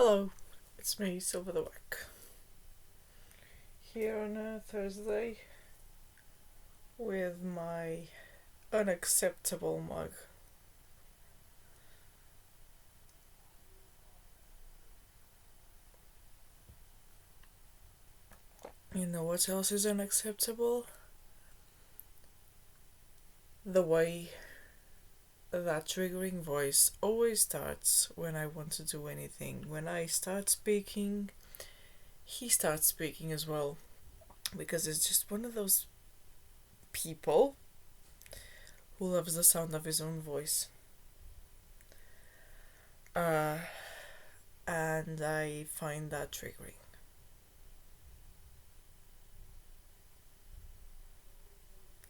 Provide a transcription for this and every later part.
Hello, it's me, Silver the Wack, here on a Thursday with my unacceptable mug. You know what else is unacceptable? The way that triggering voice always starts when I want to do anything. When I start speaking, he starts speaking as well, because it's just one of those people who loves the sound of his own voice. Uh, and I find that triggering.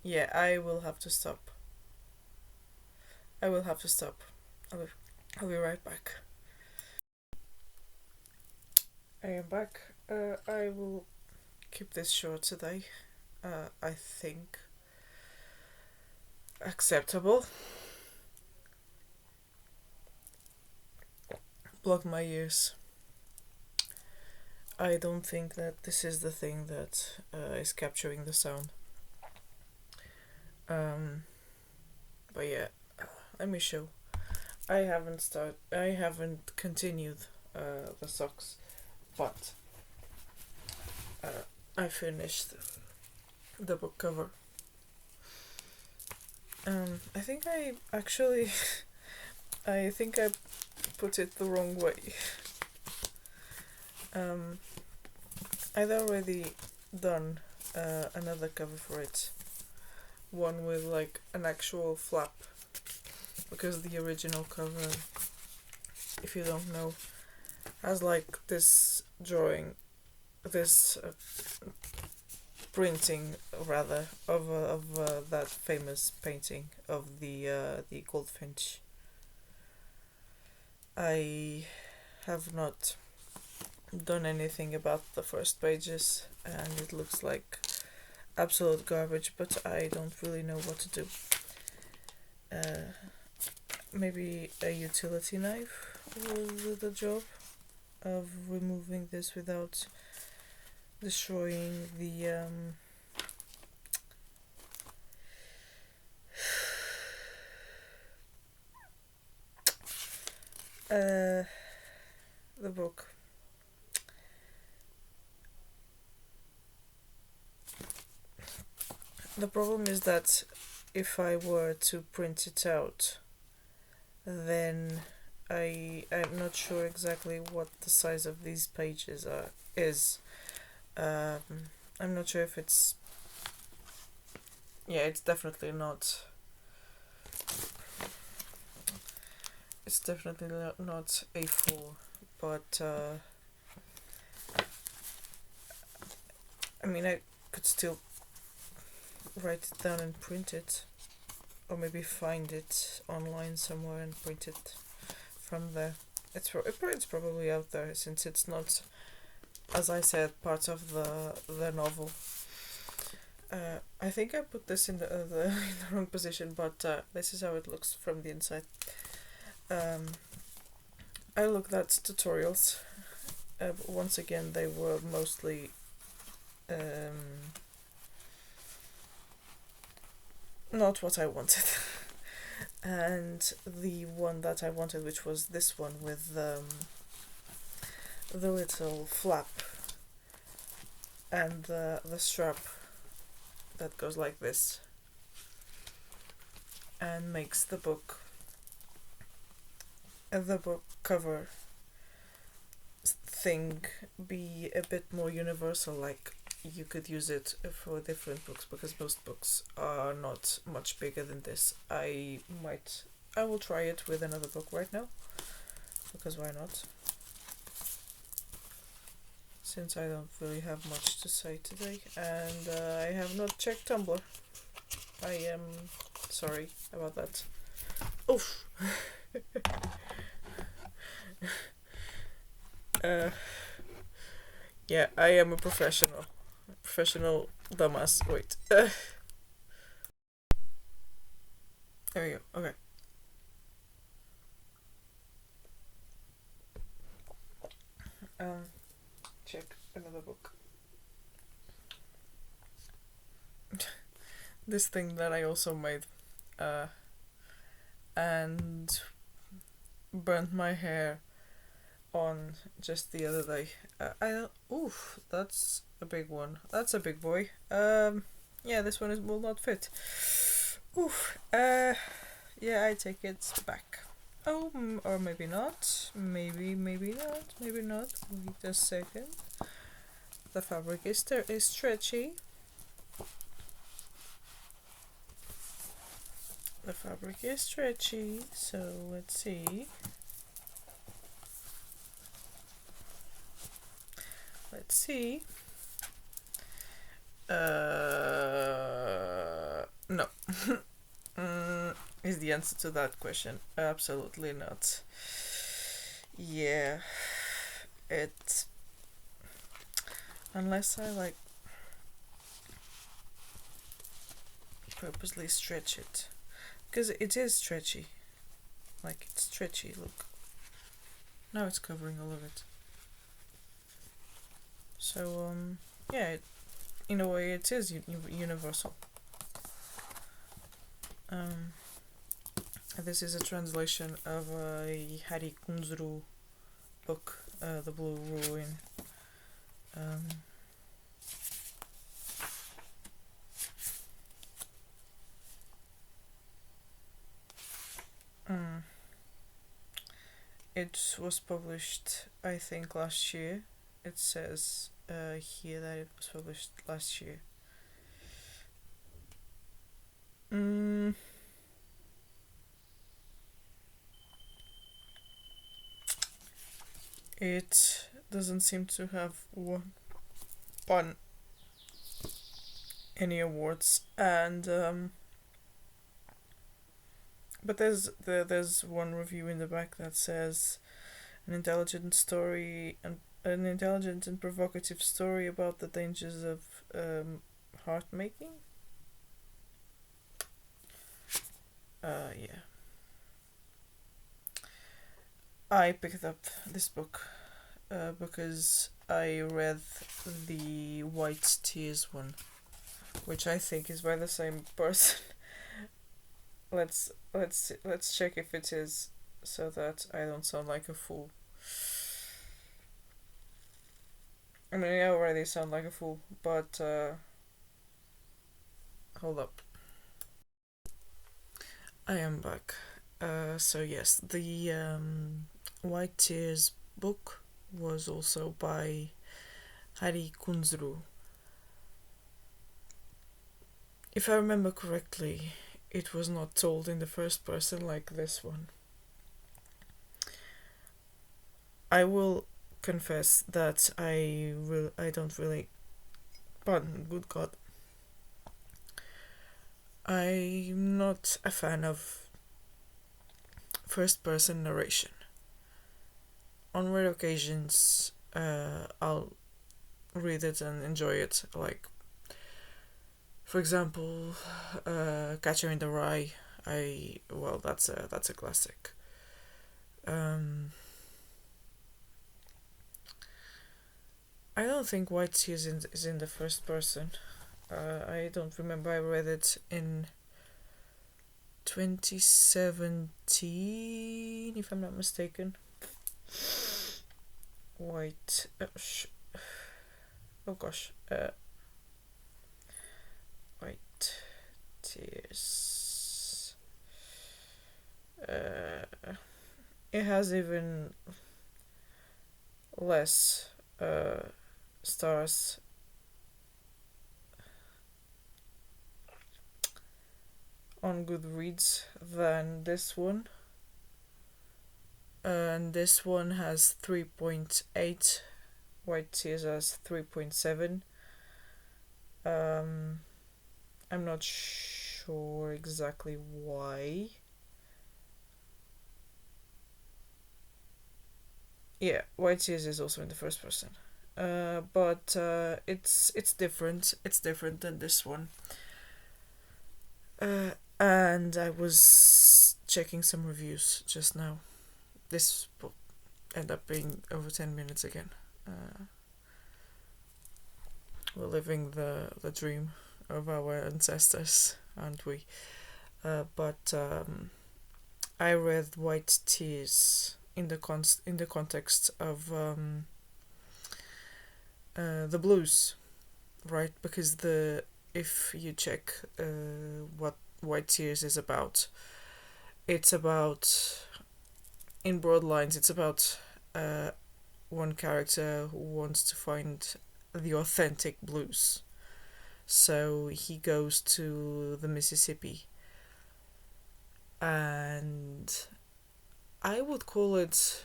Yeah, I will have to stop. I will have to stop. I'll be right back. I am back. I will keep this short today. I think acceptable. Block my ears. I don't think that this is the thing that is capturing the sound. But yeah, let me show. I haven't continued the socks, but I finished the book cover. I think I actually, I think I put it the wrong way. I'd already done another cover for it, one with like an actual flap, because the original cover, if you don't know, has like this drawing, this printing rather of that famous painting of the goldfinch. I have not done anything about the first pages, and it looks like absolute garbage, but I don't really know what to do. Maybe a utility knife will do the job of removing this without destroying the book. The problem is that if I were to print it out, then I'm not sure exactly what the size of these pages is. I'm not sure if it's, yeah, it's definitely not. It's definitely not A4, but I mean, I could still write it down and print it, or maybe find it online somewhere and print it from there. It's probably out there, since it's not, as I said, part of the novel. I think I put this in the wrong position, but this is how it looks from the inside. I looked at tutorials, but once again they were mostly not what I wanted. And the one that I wanted, which was this one with the little flap and the strap that goes like this and makes the book cover thing be a bit more universal. Like, you could use it for different books, because most books are not much bigger than this. I will try it with another book right now, because why not? Since I don't really have much to say today, and I have not checked Tumblr. I am sorry about that. Oof. Yeah, I am a professional dumbass. Wait. There we go. Okay. Um, check another book. This thing that I also made, uh, and burnt my hair on just the other day. Oof, that's a big one. That's a big boy. Yeah, this one will not fit. Oof. Yeah, I take it back. Oh, or maybe not. Maybe not. Maybe not. Wait a second. The fabric is stretchy. The fabric is stretchy. So let's see. Let's see. No. Is the answer to that question. Absolutely not. Yeah. It. Unless I like purposely stretch it. Because it is stretchy. Like, it's stretchy, look. Now it's covering all of it. So, yeah, in a way it is universal. This is a translation of a Hari Kunzru book, The Blue Ruin. It was published, I think, last year. It says here that it was published last year. It doesn't seem to have won any awards, and but there's one review in the back that says an intelligent and provocative story about the dangers of heart making. Yeah. I picked up this book because I read the White Tears one, which I think is by the same person. let's check if it is, so that I don't sound like a fool. I mean, I already sound like a fool, but hold up. I am back. So yes, the White Tears book was also by Hari Kunzru. If I remember correctly, it was not told in the first person like this one. I will confess that I don't really. Pardon, good God. I'm not a fan of first person narration. On rare occasions, I'll read it and enjoy it. Like, for example, Catcher in the Rye. That's a classic. I don't think White Tears is in the first person. I don't remember. I read it in 2017, if I'm not mistaken. White. Oh gosh. White Tears. It has even less stars on Goodreads than this one. And this one has 3.8. White Tears has 3.7. I'm not sure exactly why. Yeah, White Tears is also in the first person. But it's different. It's different than this one. And I was checking some reviews just now. This will end up being over 10 minutes again. we're living the dream of our ancestors, aren't we? But I read White Tears in the context of the blues, right? Because the if you check what White Tears is about, it's about, in broad lines, it's about one character who wants to find the authentic blues. So he goes to the Mississippi, and I would call it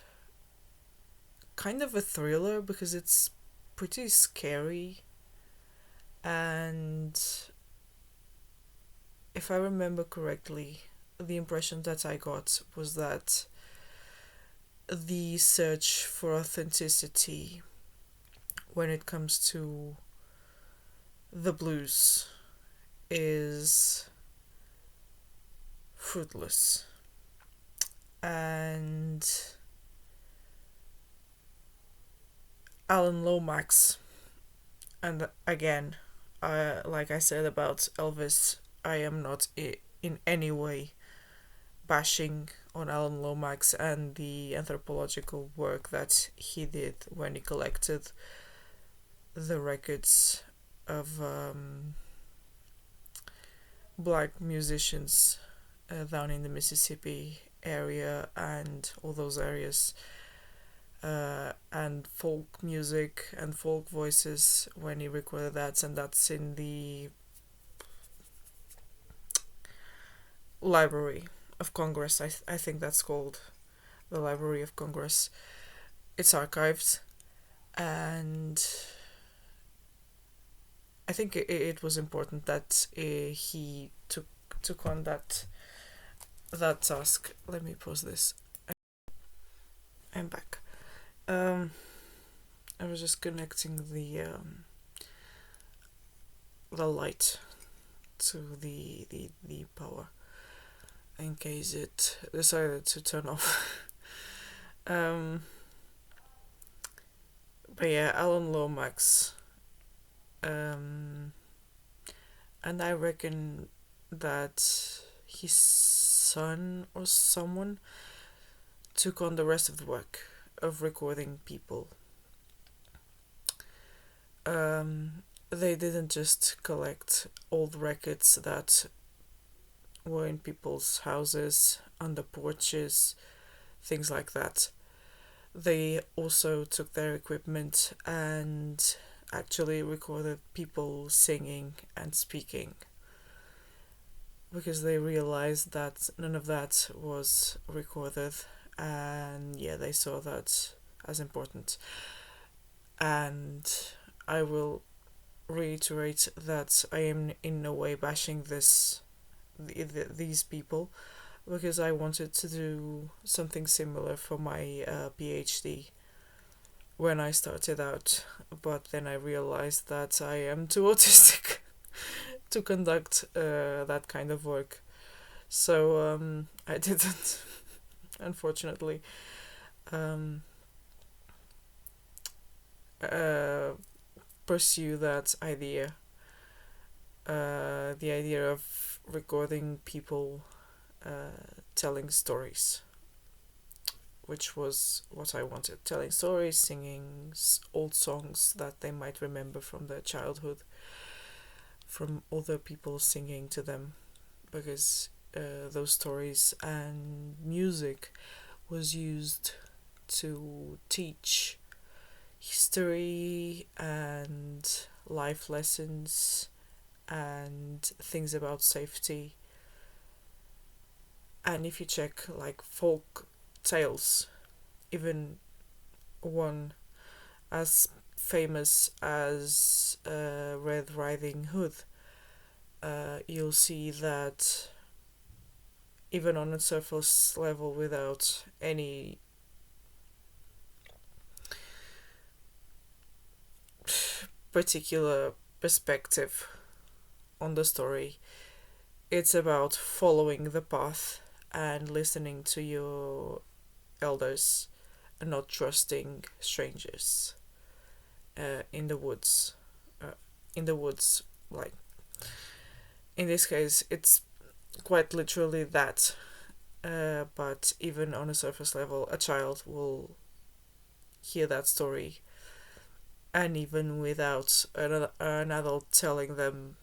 kind of a thriller because it's pretty scary. And if I remember correctly, the impression that I got was that the search for authenticity when it comes to the blues is fruitless. And Alan Lomax, and again, like I said about Elvis, I am not in any way bashing on Alan Lomax and the anthropological work that he did when he collected the records of black musicians down in the Mississippi area and all those areas, and folk music and folk voices when he recorded that, and that's in the Library of Congress. I think that's called the Library of Congress. It's archived, and I think it was important that he took on that task. Let me pause this. I'm back. I was just connecting the light to the power in case it decided to turn off. But yeah, Alan Lomax. And I reckon that his son or someone took on the rest of the work of recording people. They didn't just collect old records that were in people's houses, under porches, things like that. They also took their equipment and actually recorded people singing and speaking, because they realized that none of that was recorded, and yeah, they saw that as important. And I will reiterate that I am in no way bashing these people, because I wanted to do something similar for my PhD when I started out, but then I realized that I am too autistic to conduct that kind of work. So I didn't, unfortunately, pursue that idea. The idea of recording people telling stories, which was what I wanted. Telling stories, singing old songs that they might remember from their childhood, from other people singing to them, because those stories and music was used to teach history and life lessons and things about safety. And if you check like folk tales, even one as famous as Red Riding Hood, you'll see that even on a surface level, without any particular perspective on the story, it's about following the path and listening to your elders and not trusting strangers. in the woods. In the woods, like in this case, it's quite literally that. But even on a surface level, a child will hear that story, and even without an adult telling them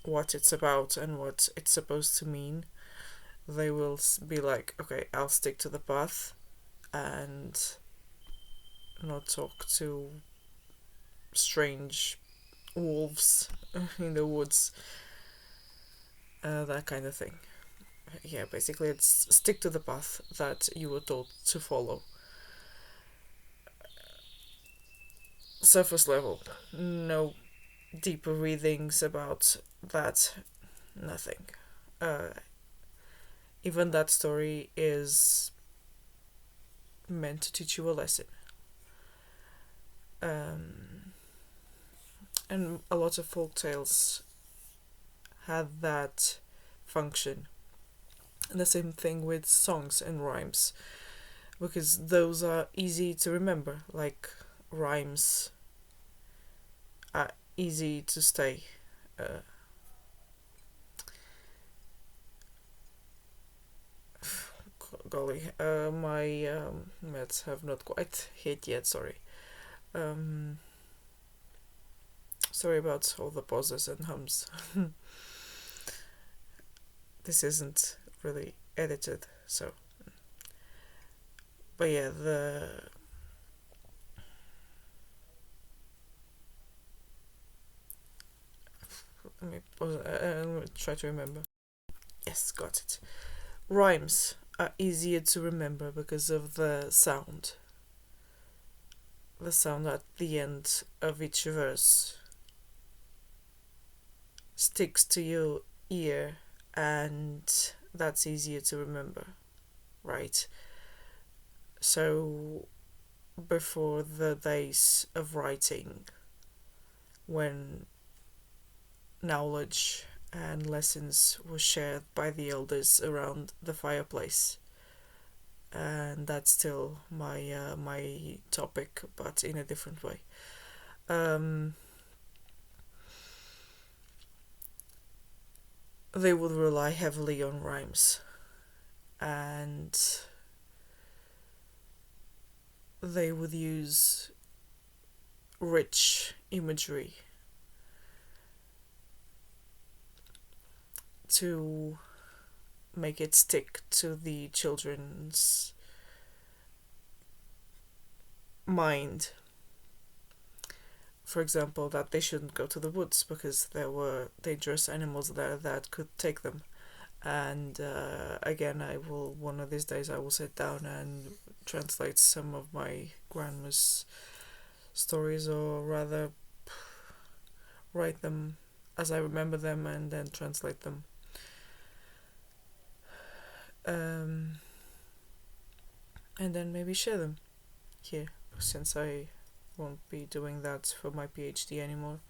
what it's about and what it's supposed to mean, they will be like, okay, I'll stick to the path and not talk to strange wolves in the woods, that kind of thing. Yeah, basically, it's stick to the path that you were told to follow. Surface level, no deeper readings about that, nothing. Uh, Even that story is meant to teach you a lesson. Um, and a lot of folk tales had that function. And the same thing with songs and rhymes, because those are easy to remember, like rhymes are easy to stay. Uh, Golly, my maths have not quite hit yet, sorry. Um, Sorry about all the pauses and hums. This isn't really edited, so. But yeah, let me pause, let me try to remember. Yes, got it. Rhymes are easier to remember because of the sound. The sound at the end of each verse sticks to your ear, and that's easier to remember, right? So, before the days of writing, when knowledge and lessons were shared by the elders around the fireplace, and that's still my topic, but in a different way. They would rely heavily on rhymes, and they would use rich imagery to make it stick to the children's mind. For example, that they shouldn't go to the woods because there were dangerous animals there that could take them. And again, I will, one of these days, I will sit down and translate some of my grandma's stories, or rather write them as I remember them and then translate them. And then maybe share them here, since I won't be doing that for my PhD anymore.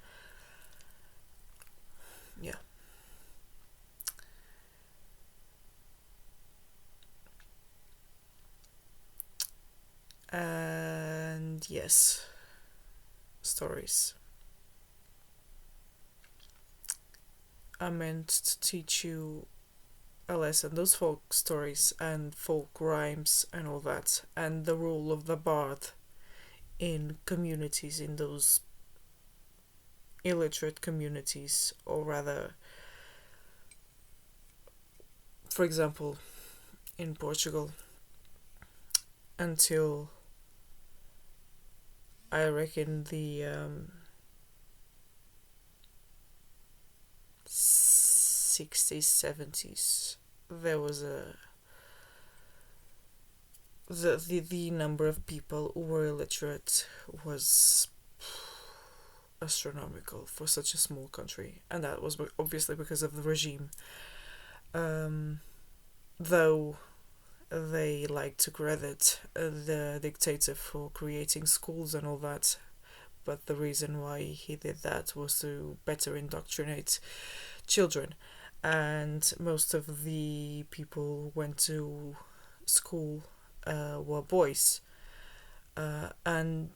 Yeah. And yes, stories are meant to teach you a lesson. Those folk stories and folk rhymes and all that, and the role of the bard in communities, in those illiterate communities, or rather, for example, in Portugal, until I reckon the 60s, 70s, there was the number of people who were illiterate was astronomical for such a small country, and that was obviously because of the regime. Though they like to credit the dictator for creating schools and all that, but the reason why he did that was to better indoctrinate children, and most of the people who went to school were boys. and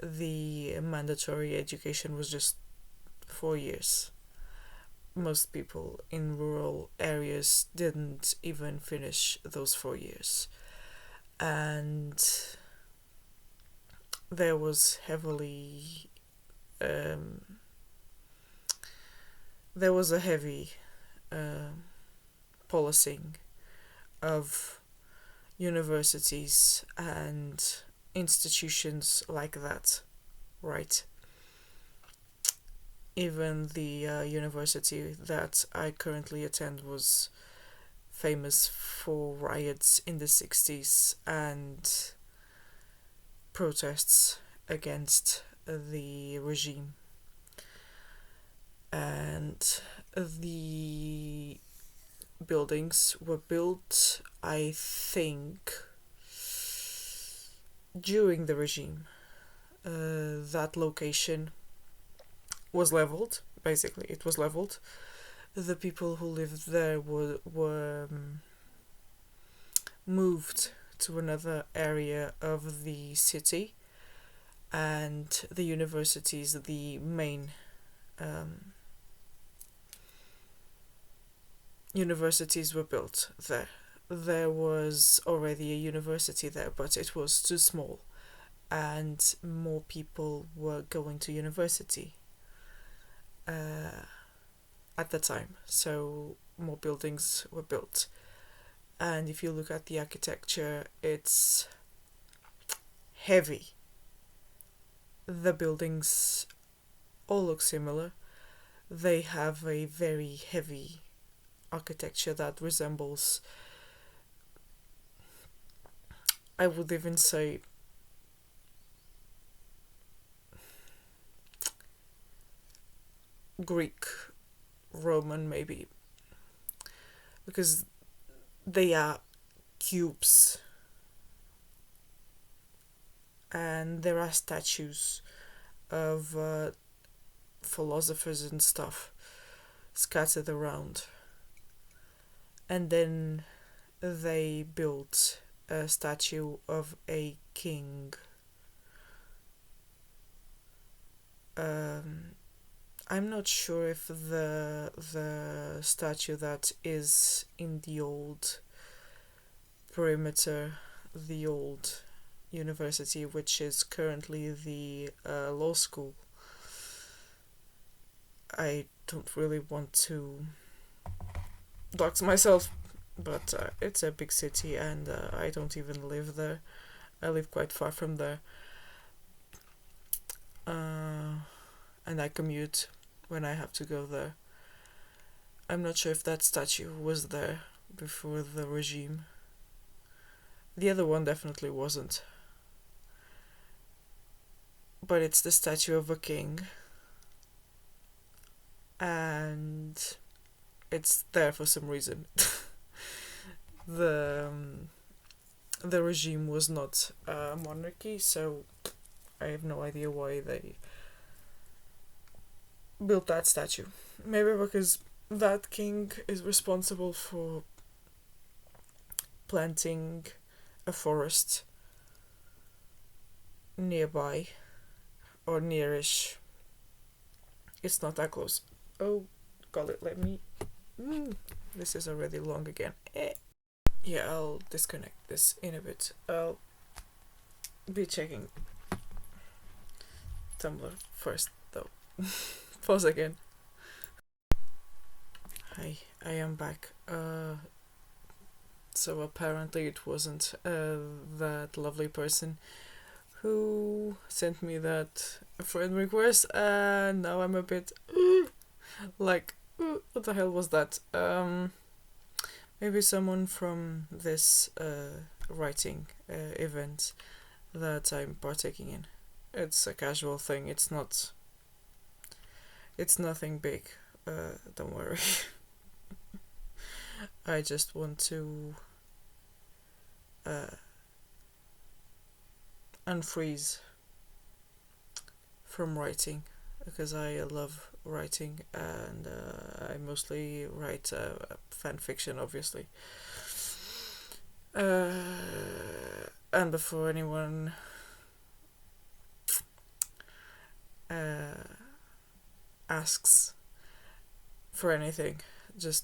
the mandatory education was just 4 years. Most people in rural areas didn't even finish those 4 years. And there was heavily um, there was a heavy policing of universities and institutions like that, right? Even the university that I currently attend was famous for riots in the 60s and protests against the regime. And the buildings were built, I think, during the regime. That location was leveled, basically, it was leveled. The people who lived there were moved to another area of the city, and the universities, the main universities were built there. There was already a university there, but it was too small, and more people were going to university at the time, so more buildings were built. And if you look at the architecture, it's heavy. The buildings all look similar. They have a very heavy architecture that resembles, I would even say, Greek, Roman, maybe, because they are cubes, and there are statues of philosophers and stuff scattered around. And then they built a statue of a king. I'm not sure if the statue that is in the old perimeter, the old university, which is currently the law school. I don't really want to dox myself, but it's a big city, and I don't even live there. I live quite far from there. And I commute when I have to go there. I'm not sure if that statue was there before the regime. The other one definitely wasn't. But it's the statue of a king. And it's there for some reason. the regime was not a monarchy, so I have no idea why they built that statue. Maybe because that king is responsible for planting a forest nearby, or nearish. It's not that close. Oh, call it, let me... this is already long again. Yeah, I'll disconnect this in a bit. I'll be checking Tumblr first, though. Pause again. Hi, I am back. So apparently it wasn't that lovely person who sent me that friend request, and now I'm a bit like, what the hell was that? Maybe someone from this writing event that I'm partaking in. It's a casual thing. It's nothing big. Don't worry. I just want to unfreeze from writing, because I love writing, and I mostly write fan fiction, obviously. And before anyone asks for anything, just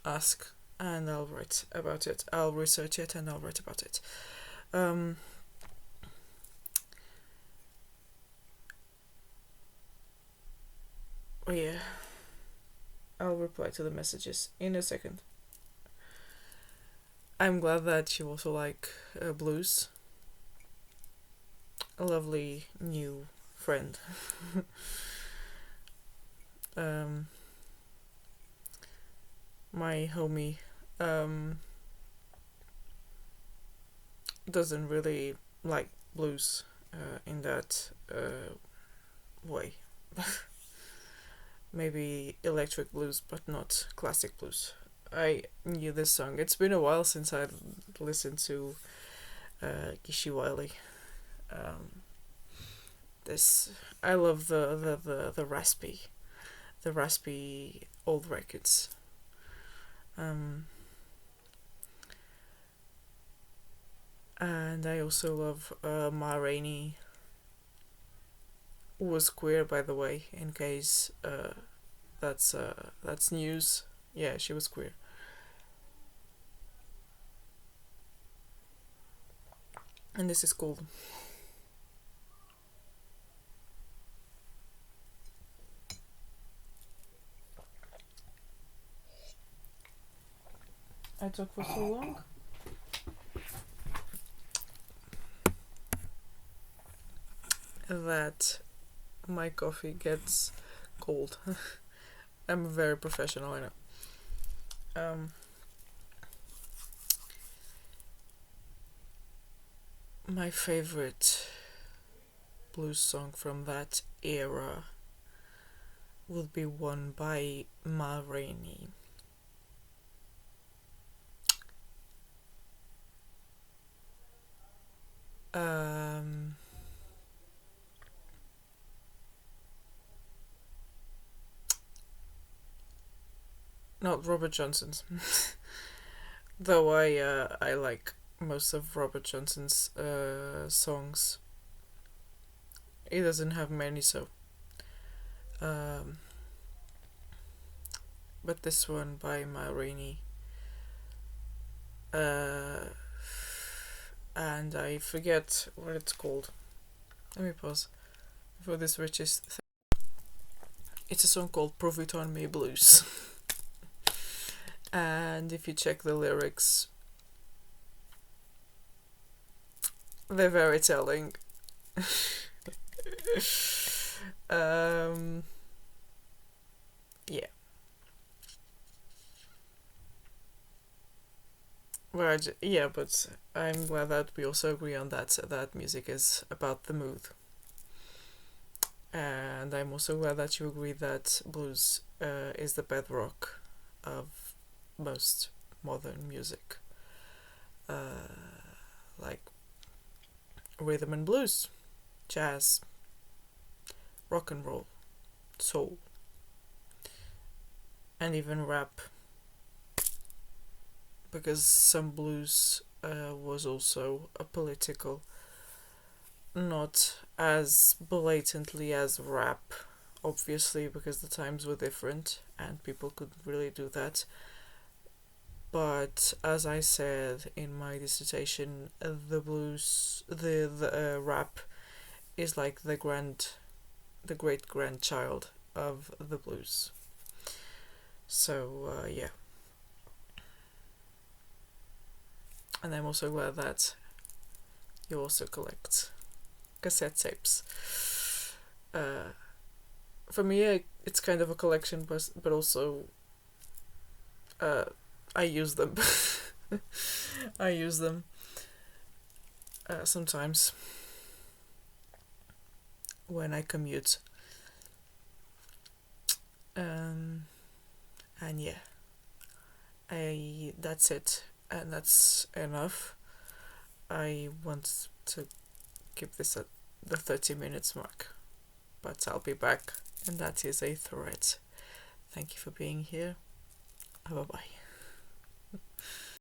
ask and I'll write about it. I'll research it and I'll write about it. Oh yeah, I'll reply to the messages in a second. I'm glad that you also like blues. A lovely new friend. My homie doesn't really like blues in that way. Maybe electric blues, but not classic blues. I knew this song. It's been a while since I listened to Gishi Wiley. This I love the raspy old records. And I also love Ma Rainey was queer, by the way, in case that's news. Yeah, she was queer. And this is cool. I talk for so long. That my coffee gets cold. I'm very professional, I know. My favorite blues song from that era would be one by Ma Rainey. Not Robert Johnson's. Though I like most of Robert Johnson's songs. He doesn't have many, so. But this one by Ma Rainey. And I forget what it's called. Let me pause for this richest thing. It's a song called Prove It On Me Blues. And if you check the lyrics, they're very telling. Yeah. Well, yeah, but I'm glad that we also agree on that. That music is about the mood. And I'm also glad that you agree that blues is the bedrock of most modern music. Like rhythm and blues, jazz, rock and roll, soul, and even rap. Because some blues was also a political, not as blatantly as rap, obviously, because the times were different and people could really do that. But as I said in my dissertation, the blues, the rap, is like the great grandchild of the blues. So yeah. And I'm also glad that you also collect cassette tapes. For me, it's kind of a collection, but also I use them. I use them sometimes when I commute. And yeah, that's it, and that's enough. I want to keep this at the 30 minutes mark, but I'll be back, and that is a threat. Thank you for being here. Bye bye.